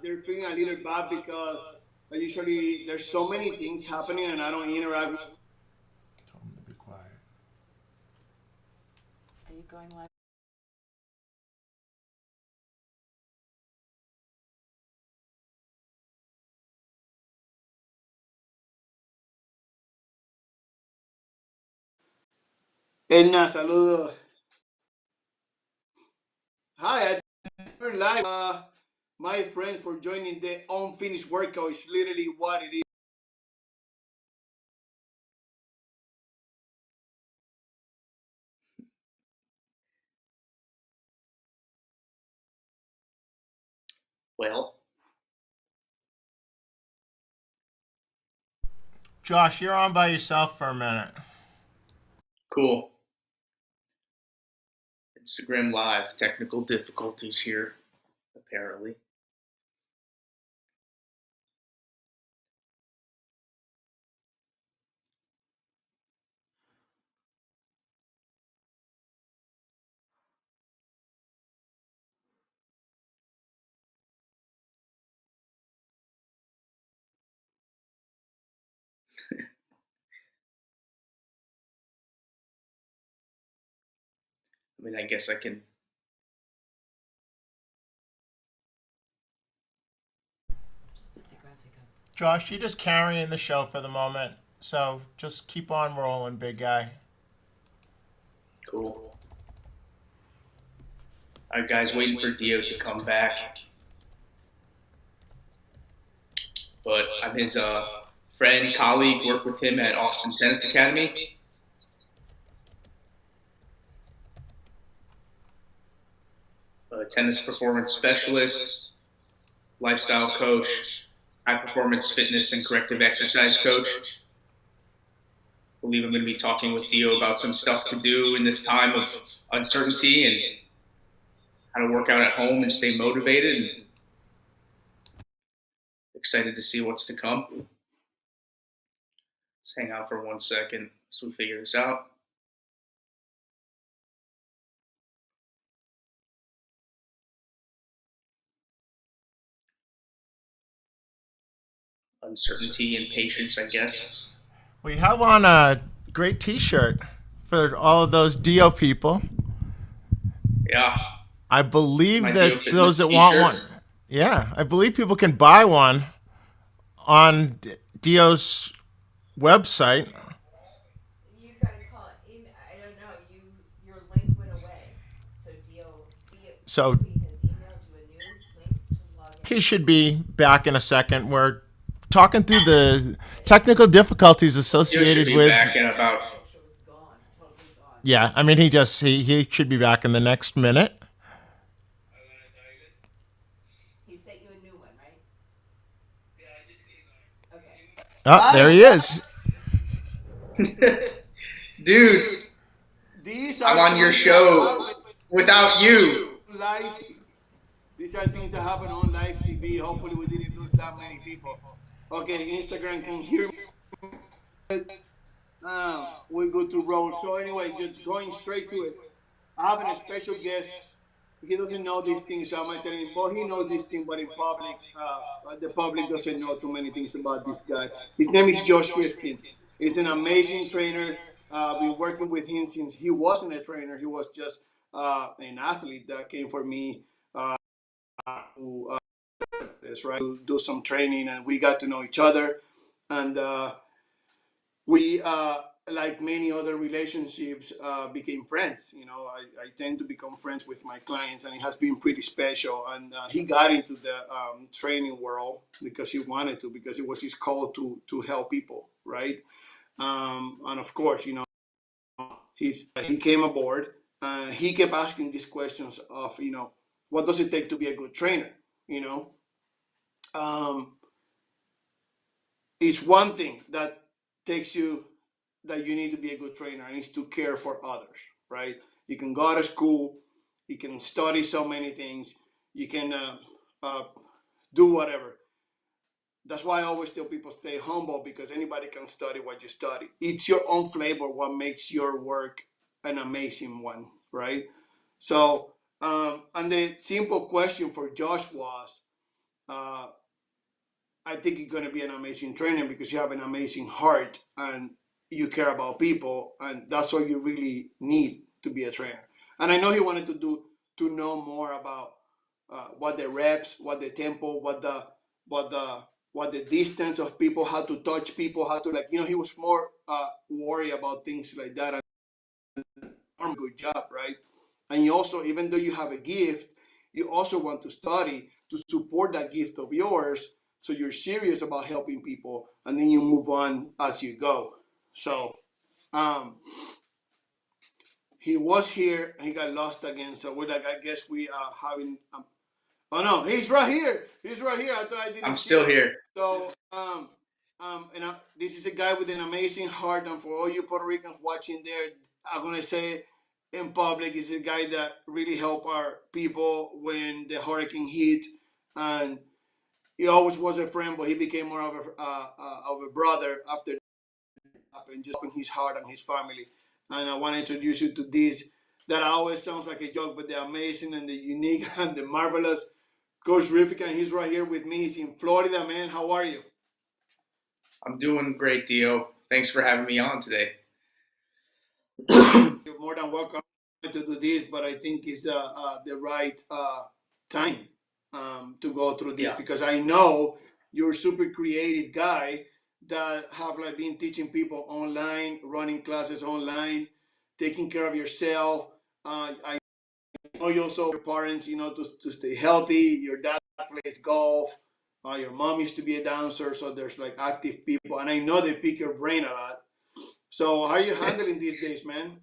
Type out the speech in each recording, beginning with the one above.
they're feeling a little bad because usually there's so many things happening and I don't interact. Tell them to be quiet. Are you going live? Edna, saludos. Hi, we're live. My friends for joining the unfinished workout is literally what it is. Well, Josh, you're on by yourself for a minute. cool. Instagram Live, technical difficulties here, apparently. I mean, I guess I can. Just put the graphic up. Josh, you're just carrying the show for the moment. So just keep on rolling, big guy. Cool. All right, guys, waiting for Dio to come back. But I'm his friend, colleague, work with him at Austin Tennis Academy. Tennis performance specialist, lifestyle coach, high performance fitness and corrective exercise coach. I believe I'm going to be talking with Dio about some stuff to do in this time of uncertainty and how to work out at home and stay motivated. And excited to see what's to come. Let's hang out for 1 second as we figure this out. Uncertainty and patience, I guess. We have on a great T-shirt for all of those Dio people. Yeah. I believe My that Dio Fitness those that want t-shirt. one, yeah, I believe people can buy one on Dio's website. You gotta call it. I don't know. Your link went away. So So has emailed you a new link to log in. he should be back in a second. We're talking through the technical difficulties Dio should associated be with. back in about. Picture was gone, totally gone. Yeah, I mean he should be back in the next minute. He sent you a new one, right? Okay. Oh, there he is. Dude, These I'm are on your things that show happen without you. live. These are things that happen on live TV. Hopefully, we didn't lose that many people. Okay, Instagram can hear me. We're good to roll. So anyway, just going straight to it. I have a special guest. He doesn't know these things, so I might tell him, but he knows these things, but in public, the public doesn't know too many things about this guy. His name is Josh Rifkin. He's an amazing trainer. Been working with him since he wasn't a trainer. He was just an athlete that came for me to right to do some training, and we got to know each other, and we like many other relationships became friends. I tend to become friends with my clients, and it has been pretty special. And he got into the training world because he wanted to, because it was his call to help people, right? And of course, he came aboard. He kept asking these questions of, what does it take to be a good trainer? You know, um, it's one thing that takes you that you need to be a good trainer, and it's to care for others, right? You can go to school, you can study so many things, you can uh, do whatever. That's why I always tell people stay humble, because anybody can study what you study. It's your own flavor what makes your work an amazing one, right? So, and the simple question for Josh was, uh, I think you're going to be an amazing trainer because you have an amazing heart and you care about people, and that's all you really need to be a trainer. And I know he wanted to know more about what the reps, what the tempo, what the what the distance of people, how to touch people, how to like he was more worried about things like that. And good job, right? And you also, even though you have a gift, you also want to study to support that gift of yours. So you're serious about helping people, and then you move on as you go. So um, he was here and he got lost again. So we're like, I guess we are having. Oh no, he's right here. He's right here. I thought I I'm didn't see still him. here. So this is a guy with an amazing heart, and for all you Puerto Ricans watching there, I'm gonna say in public, is a guy that really helped our people when the hurricane hit, and he always was a friend, but he became more of a brother after happened, just open his heart and his family. And I want to introduce you to this that always sounds like a joke, but the amazing and the unique and the marvelous Coach Rifkin. He's right here with me. He's in Florida, man. How are you? I'm doing great, Dio. Thanks for having me on today. You're more than welcome to do this, but I think it's the right time to go through this Yeah. because I know you're a super creative guy that have like been teaching people online, running classes online, taking care of yourself. I know you also your parents, to stay healthy. Your dad plays golf. Your mom used to be a dancer, so there's like active people, and I know they pick your brain a lot. So how are you handling these days, man?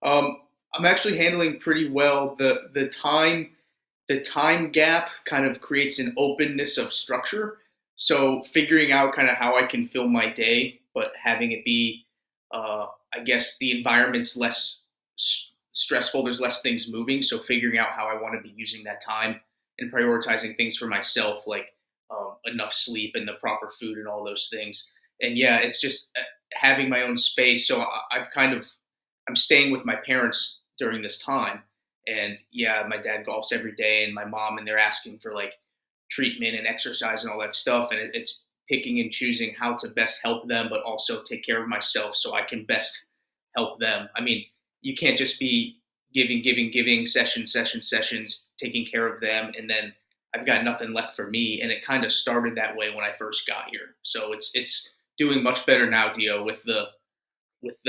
um, I'm actually handling pretty well. The time gap kind of creates an openness of structure. So figuring out kind of how I can fill my day, but having it be, I guess the environment's less stressful. There's less things moving. So figuring out how I want to be using that time and prioritizing things for myself, like enough sleep and the proper food and all those things. And yeah, it's just having my own space. So I'm staying with my parents during this time, and yeah, my dad golfs every day, and my mom, and they're asking for like treatment and exercise and all that stuff. And it's picking and choosing how to best help them, but also take care of myself so I can best help them. I mean, you can't just be giving sessions, taking care of them, and then I've got nothing left for me. And it kind of started that way when I first got here. So it's doing much better now, Dio, with the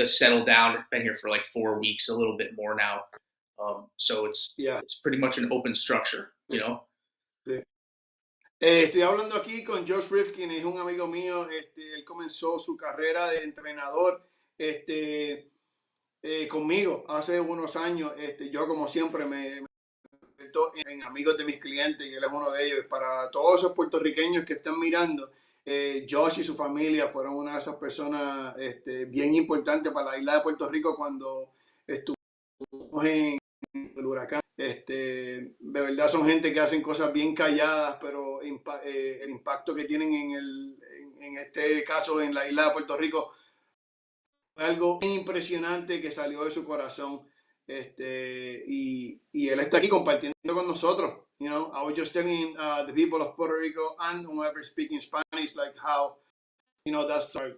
settle down. I've been here for like 4 weeks, a little bit more now. So it's Yeah. it's pretty much an open structure, you know. Sí. Estoy hablando aquí con Josh Rifkin, es un amigo mío. Él comenzó su carrera de entrenador conmigo hace unos años. Yo, como siempre, me convierto en amigos de mis clientes y él es uno de ellos. Para todos esos puertorriqueños que están mirando, Josh y su familia fueron una de esas personas bien importantes para la isla de Puerto Rico cuando estuvimos en el huracán. De verdad son gente que hacen cosas bien calladas, pero el impacto que tienen en este caso en la isla de Puerto Rico fue algo impresionante que salió de su corazón. Y él está aquí compartiendo con nosotros. I was just telling the people of Puerto Rico and whoever speaking Spanish, like how, that's what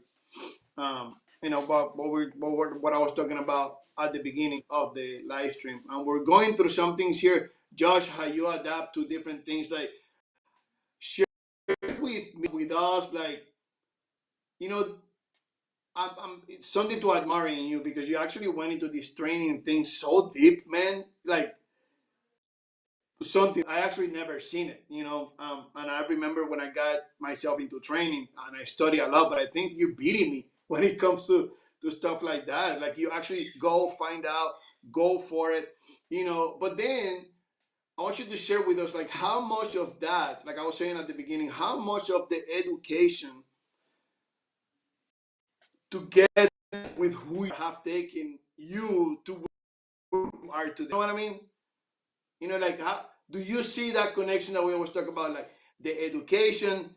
I was talking about at the beginning of the live stream. And we're going through some things here. Josh, how you adapt to different things, like share with us, like, you know, it's something to admire in you because you actually went into this training thing so deep, man. Like something I actually never seen it, and I remember when I got myself into training and I study a lot, but I think you're beating me when it comes to stuff like that. Like you actually go find out, go for it, But then I want you to share with us like how much of that, like I was saying at the beginning, how much of the education to get with who you have taken you to where you are today. You know what I mean? Like how do you see that connection that we always talk about, like the education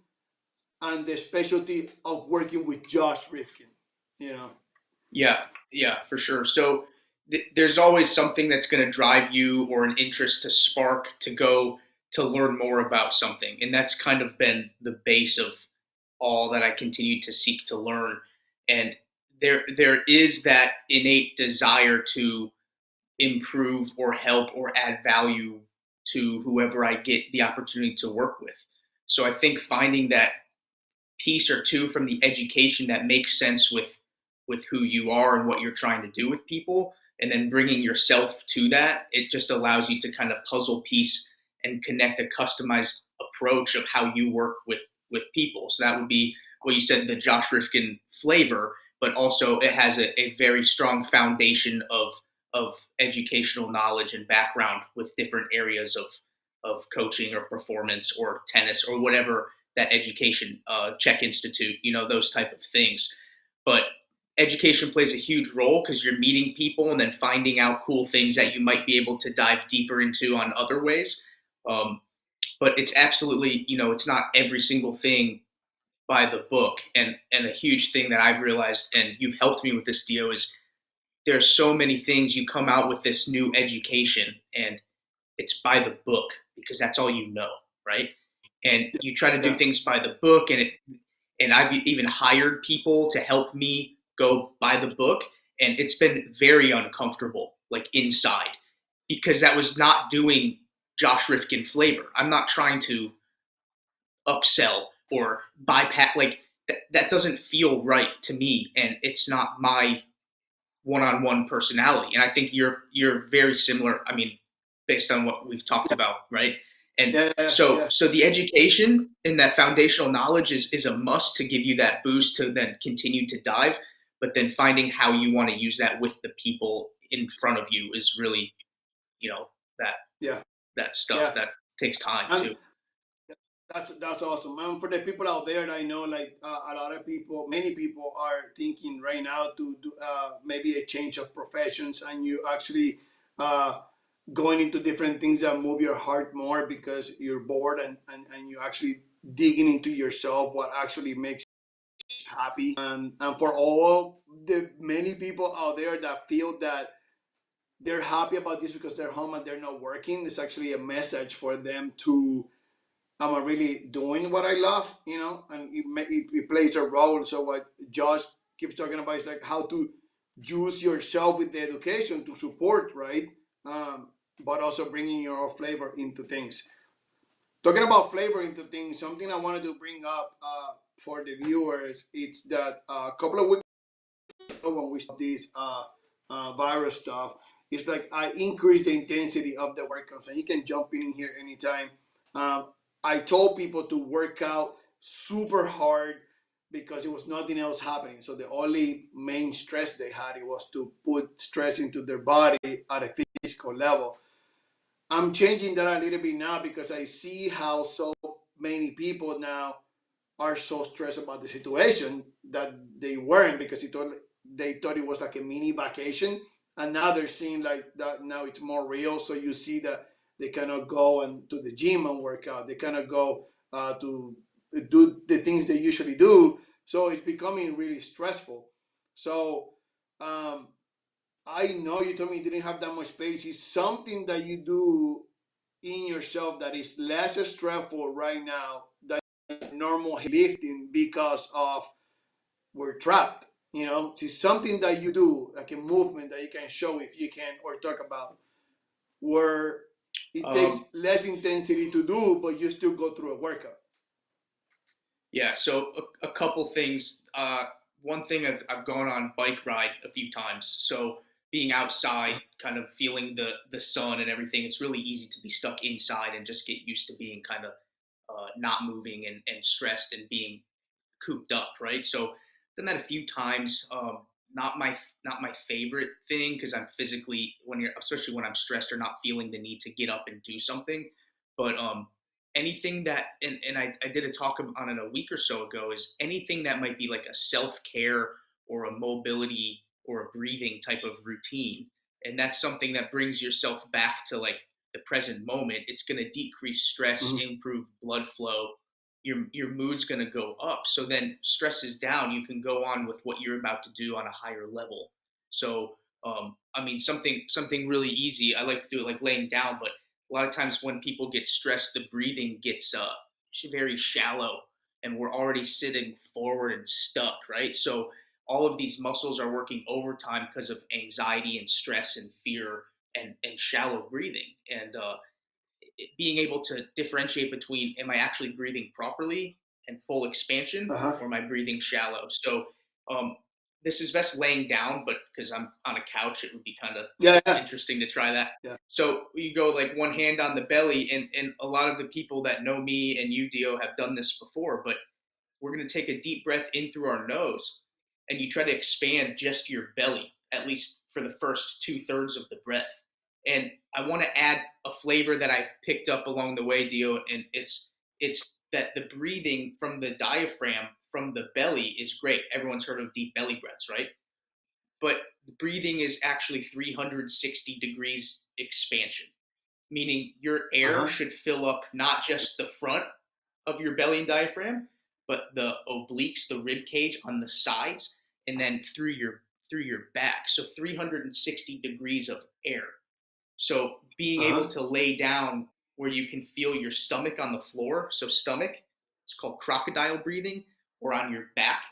and the specialty of working with Josh Rifkin? You know? Yeah, for sure. So there's always something that's going to drive you or an interest to spark to go to learn more about something. And that's kind of been the base of all that I continue to seek to learn. And there is that innate desire to improve or help or add value to whoever I get the opportunity to work with. So I think finding that piece or two from the education that makes sense with who you are and what you're trying to do with people, and then bringing yourself to that, it just allows you to kind of puzzle piece and connect a customized approach of how you work with people. So that would be what you said, the Josh Rifkin flavor, but also it has a very strong foundation of educational knowledge and background with different areas of coaching or performance or tennis or whatever that education, Czech Institute, those type of things. But education plays a huge role because you're meeting people and then finding out cool things that you might be able to dive deeper into on other ways. Um, but it's absolutely, it's not every single thing by the book. And a huge thing that I've realized, and you've helped me with this, Dio, is there's so many things you come out with this new education and it's by the book because that's all you know, right? And you try to do Yeah. things by the book, and I've even hired people to help me go by the book, and it's been very uncomfortable, like inside, because that was not doing Josh Rifkin flavor. I'm not trying to upsell or bypass, like that doesn't feel right to me, and it's not my one-on-one personality. And I think you're very similar. I mean, based on what we've talked about, right? And Yeah, yeah, yeah. so the education and that foundational knowledge is a must to give you that boost to then continue to dive. But then finding how you want to use that with the people in front of you is really, you know, that Yeah, that stuff yeah. that takes time And too. that's awesome. And for the people out there, I know like a lot of people, many people are thinking right now to do maybe a change of professions, and you actually uh, going into different things that move your heart more because you're bored, and you actually digging into yourself what actually makes you happy. And for all the many people out there that feel that they're happy about this because they're home and they're not working, it's actually a message for them to am I really doing what I love, and it plays a role. So what Josh keeps talking about is like how to use yourself with the education to support, right? But also bringing your own flavor into things. Talking about flavor into things, something I wanted to bring up for the viewers, it's that a couple of weeks when we start this virus stuff, it's like I increased the intensity of the workouts, and you can jump in here anytime. Um, I told people to work out super hard because it was nothing else happening. So the only main stress they had it was to put stress into their body at a physical level. I'm changing that a little bit now because I see how so many people now are so stressed about the situation that they weren't because they thought it was like a mini vacation, and now they're seeing like that now it's more real. So you see that they cannot go and to the gym and work out. They cannot go to do the things they usually do. So it's becoming really stressful. So um, I know you told me you didn't have that much space. It's something that you do in yourself that is less stressful right now than normal lifting because of we're trapped. It's something that you do, like a movement that you can show if you can or talk about, where it takes Um, less intensity to do, but you still go through a workout. Yeah, so a couple things. One thing I've gone on bike ride a few times. So being outside, kind of feeling the sun and everything, it's really easy to be stuck inside and just get used to being kind of not moving and stressed and being cooped up, right? So done that a few times. Not my favorite thing because I'm physically when you're especially when I'm stressed or not feeling the need to get up and do something. But anything that and I did a talk on it a week or so ago is anything that might be like a self-care or a mobility or a breathing type of routine. And that's something that brings yourself back to like the present moment. It's going to decrease stress, Mhm. improve blood flow, your mood's going to go up. So then stress is down, you can go on with what you're about to do on a higher level. So I mean something really easy. I like to do it like laying down, but a lot of times when people get stressed, the breathing gets very shallow, and we're already sitting forward and stuck, right? So all of these muscles are working overtime because of anxiety and stress and fear and shallow breathing. And being able to differentiate between, am I actually breathing properly and full expansion, Uh-huh. or am I breathing shallow? So um, this is best laying down, but because I'm on a couch, it would be kind of Yeah, yeah, interesting to try that. yeah. So you go like one hand on the belly, and a lot of the people that know me and you, Dio, have done this before, but we're going to take a deep breath in through our nose, and you try to expand just your belly, at least for the first 2/3 of the breath. And I want to add a flavor that I've picked up along the way, Dio, and it's that the breathing from the diaphragm from the belly is great. Everyone's heard of deep belly breaths, right? But breathing is actually 360 degrees expansion, meaning your air Uh-huh. should fill up not just the front of your belly and diaphragm, but the obliques, the rib cage on the sides, and then through your back. So 360 degrees of air. So being able Uh-huh. to lay down where you can feel your stomach on the floor, so stomach, it's called crocodile breathing, or on your back,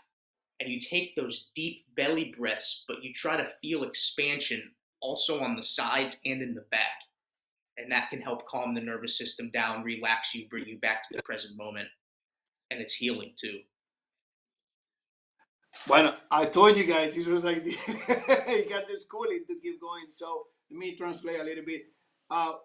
and you take those deep belly breaths, but you try to feel expansion also on the sides and in the back. And that can help calm the nervous system down, relax you, bring you back to the present moment. And it's healing too. Bueno, I told you guys this was like he got this cooling to keep going. So let me translate a little bit.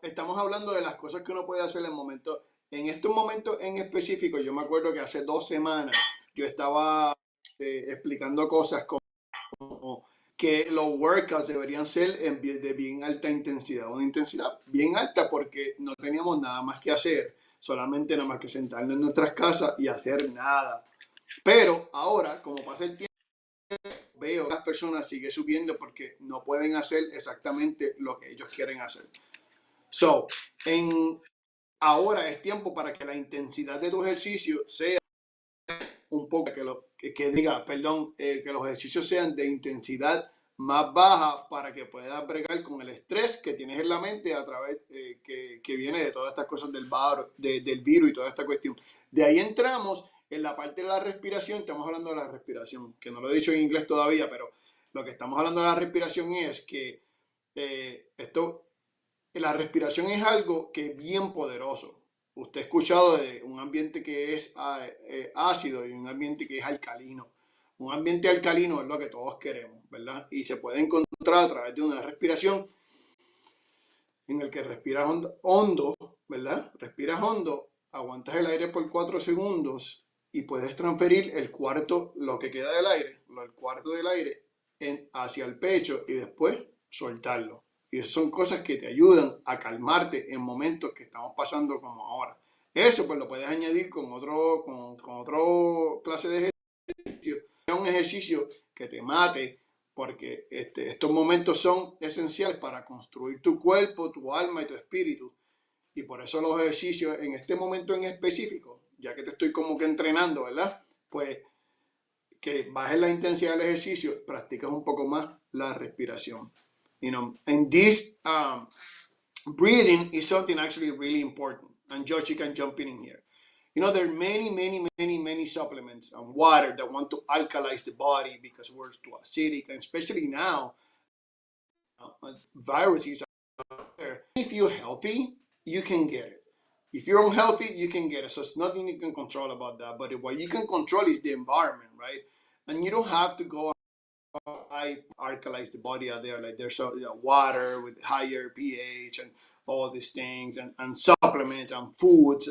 Estamos hablando de las cosas que uno puede hacer en el momento. En estos momentos en específico, yo me acuerdo que hace 2 semanas yo estaba explicando cosas como que los workouts deberían ser de bien alta intensidad, una intensidad bien alta porque no teníamos nada más que hacer, solamente nada más que sentarnos en nuestras casas y hacer nada. Pero ahora, como pasa el tiempo, veo que las personas siguen subiendo porque no pueden hacer exactamente lo que ellos quieren hacer. So, ahora es tiempo para que la intensidad de tu ejercicio sea un poco, que diga, perdón, que los ejercicios sean de intensidad más baja para que puedas bregar con el estrés que tienes en la mente a través que viene de todas estas cosas del virus y toda esta cuestión. De ahí entramos en la parte de la respiración. Estamos hablando de la respiración, que no lo he dicho en inglés todavía, pero lo que estamos hablando de la respiración es que la respiración es algo que es bien poderoso. Usted ha escuchado de un ambiente que es ácido y un ambiente que es alcalino. Un ambiente alcalino es lo que todos queremos, ¿verdad? Y se puede encontrar a través de una respiración en el que respiras hondo, ¿verdad? Respiras hondo, aguantas el aire por 4 segundos y puedes transferir el cuarto, lo que queda del aire, el cuarto del aire hacia el pecho y después soltarlo. Y eso son cosas que te ayudan a calmarte en momentos que estamos pasando como ahora. Eso pues lo puedes añadir con otro clase de ejercicio. Es un ejercicio que te mate porque estos momentos son esenciales para construir tu cuerpo, tu alma y tu espíritu. Y por eso los ejercicios en este momento en específico, ya que te estoy como que entrenando, ¿verdad? Pues que bajes la intensidad del ejercicio, practicas un poco más la respiración. And this breathing is something actually really important. And Josh, you can jump in here. There are many supplements and water that want to alkalize the body because we're too acidic, and especially now, viruses are there. If you're healthy, you can get it. If you're unhealthy, you can get it. So it's nothing you can control about that. But what you can control is the environment, right? And you don't have to go I alkalize the body out there. Like there's water with higher pH and all these things and supplements and foods.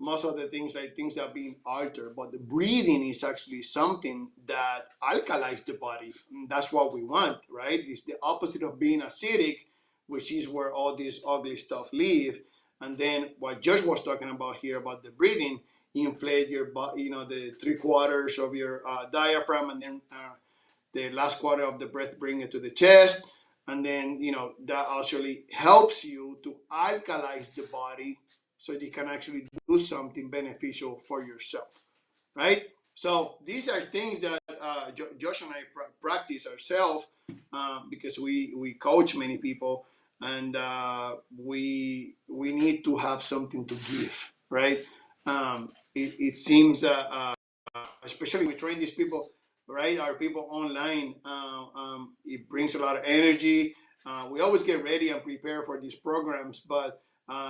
Most of the things like things that are being altered. But the breathing is actually something that alkalizes the body. And that's what we want, right? It's the opposite of being acidic, which is where all this ugly stuff live. And then what Josh was talking about here about the breathing, inflate your the 3/4 of your diaphragm, and then the last quarter of the breath bring it to the chest, and then that actually helps you to alkalize the body so you can actually do something beneficial for yourself, right? So these are things that Josh and I practice ourselves because we coach many people, and we need to have something to give, right? It seems especially we train these people, right? Our people online. It brings a lot of energy. We always get ready and prepare for these programs, but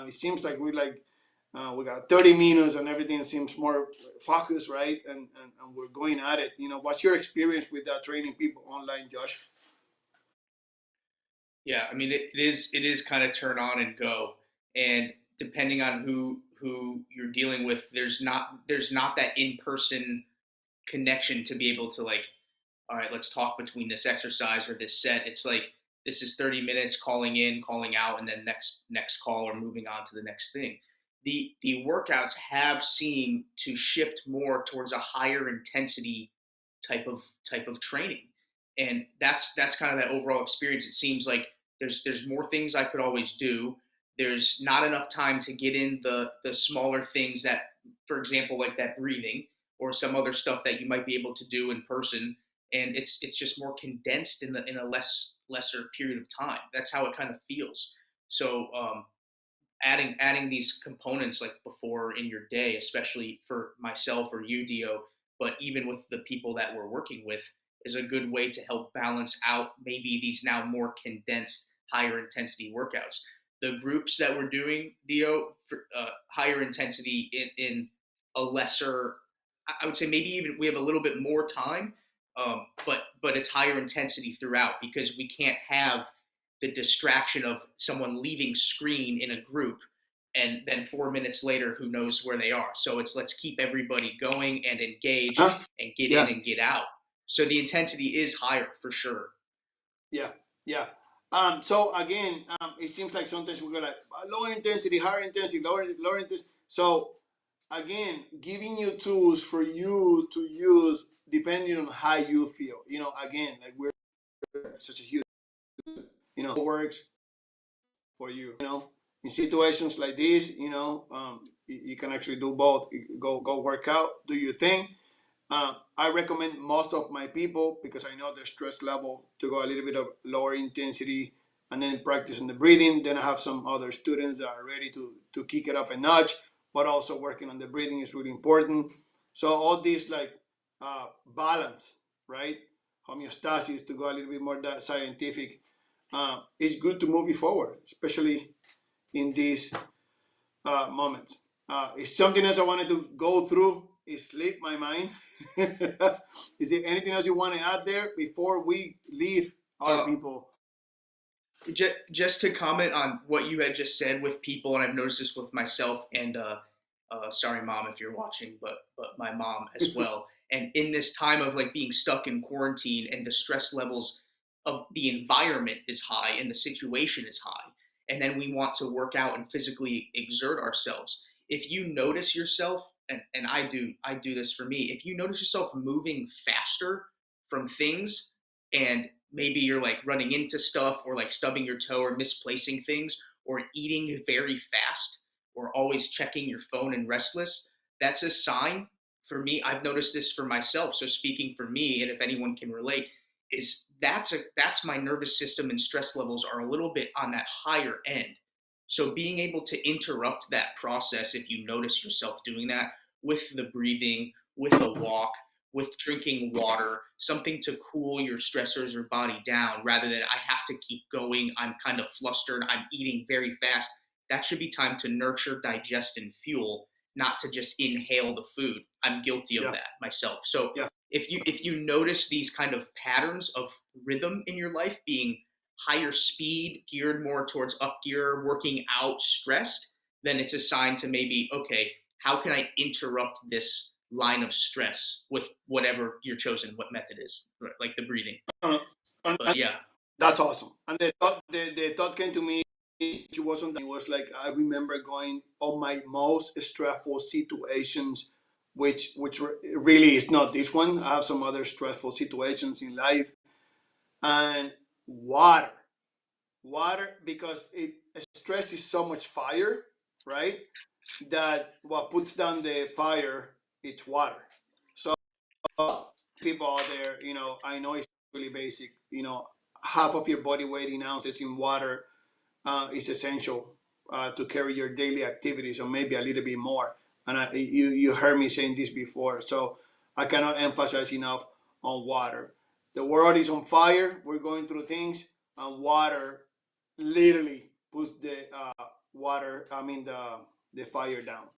it seems like we got 30 minutes and everything seems more focused, right? And we're going at it. What's your experience with that training people online, Josh? Yeah, I mean it is kind of turn on and go, and depending on who you're dealing with, there's not that in person connection to be able to like, all right, let's talk between this exercise or this set. It's like this is 30 minutes calling in, calling out, and then next call or moving on to the next thing. The workouts have seemed to shift more towards a higher intensity type of training, and that's kind of that overall experience. It seems like there's more things I could always do. There's not enough time to get in the smaller things that, for example, like that breathing or some other stuff that you might be able to do in person, and it's just more condensed in a lesser period of time. That's how it kind of feels. So adding these components like before in your day, especially for myself or you, Dio, but even with the people that we're working with, is a good way to help balance out maybe these now more condensed, higher intensity workouts. The groups that we're doing, Dio, for higher intensity in a lesser, I would say maybe even we have a little bit more time, but it's higher intensity throughout because we can't have the distraction of someone leaving screen in a group and then 4 minutes later who knows where they are. So it's let's keep everybody going and engaged Huh? and get in Yeah, and get out. So the intensity is higher for sure. yeah, yeah. So again, it seems like sometimes we go like lower intensity, higher intensity, lower intensity. So again, giving you tools for you to use depending on how you feel. Again, like we're such a huge, works for you. In situations like this, you can actually do both. Go work out, do your thing. I recommend most of my people because I know their stress level to go a little bit of lower intensity and then practice on the breathing. Then I have some other students that are ready to kick it up a notch, but also working on the breathing is really important. So all these like balance, right? Homeostasis to go a little bit more that scientific. It's good to move you forward, especially in these moments. It's something else I wanted to go through. Is sleep my mind. Is there anything else you want to add there before we leave our Uh, people? just to comment on what you had just said with people, and I've noticed this with myself and sorry, mom, if you're watching, but my mom as well. And in this time of like being stuck in quarantine and the stress levels of the environment is high and the situation is high, and then we want to work out and physically exert ourselves. If you notice yourself, and I do this for me. If you notice yourself moving faster from things and maybe you're like running into stuff or like stubbing your toe or misplacing things or eating very fast or always checking your phone and restless, that's a sign for me. I've noticed this for myself. So speaking for me, and if anyone can relate, is that's my nervous system and stress levels are a little bit on that higher end. So being able to interrupt that process if you notice yourself doing that with the breathing, with a walk, with drinking water, something to cool your stressors or body down rather than I have to keep going. I'm kind of flustered. I'm eating very fast. That should be time to nurture, digest, and fuel, not to just inhale the food. I'm guilty of Yeah, that myself. So yeah, if you notice these kind of patterns of rhythm in your life being higher speed, geared more towards up gear, working out, stressed, then it's a sign to maybe, okay, how can I interrupt this line of stress with whatever your chosen what method is, like the breathing. uh, and But yeah, that's awesome. And the thought came to me. It wasn't. It was like I remember going on my most stressful situations, which really is not this one. I have some other stressful situations in life, and water. Water because it stress is so much fire, right? That what puts down the fire it's water. So people out there, I know it's really basic. Half of your body weight in ounces in water. is essential to carry your daily activities, or maybe a little bit more. And you heard me saying this before, so I cannot emphasize enough on water. The world is on fire. We're going through things, and water literally puts the water. I mean the fire down.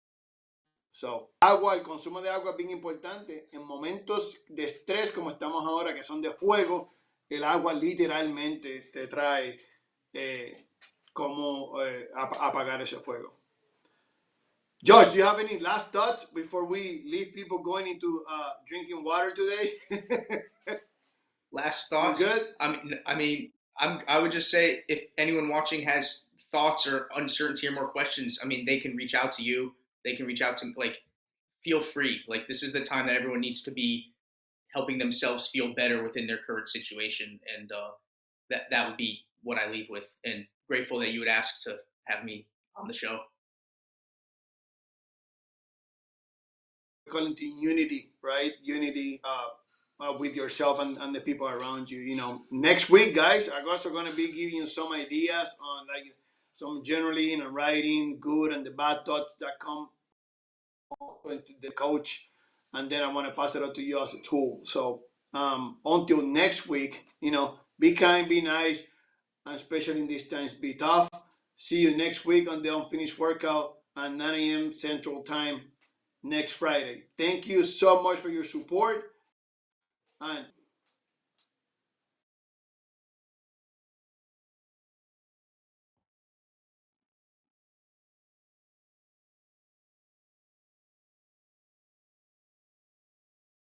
So, agua, el consumo de agua es bien importante. En momentos de estrés como estamos ahora, que son de fuego, el agua literalmente te trae como apagar ese fuego. Josh, do you have any last thoughts before we leave people going into drinking water today? Last We thoughts. good? I would just say, if anyone watching has thoughts or uncertainty or more questions, I mean, they can reach out to you. They can reach out to, like, feel free. Like, this is the time that everyone needs to be helping themselves feel better within their current situation, and that would be what I leave with. And grateful that you would ask to have me on the show. Calling to unity, right? Unity with yourself and the people around you. You know, next week, guys, I'm also going to be giving you some ideas on like some journaling and writing, good and the bad thoughts that come into the coach, and then I want to pass it out to you as a tool. So until next week, you know, be kind, be nice, and especially in these times, be tough. See you next week on the Unfinished Workout at 9 a.m. Central Time next Friday. Thank you so much for your support, and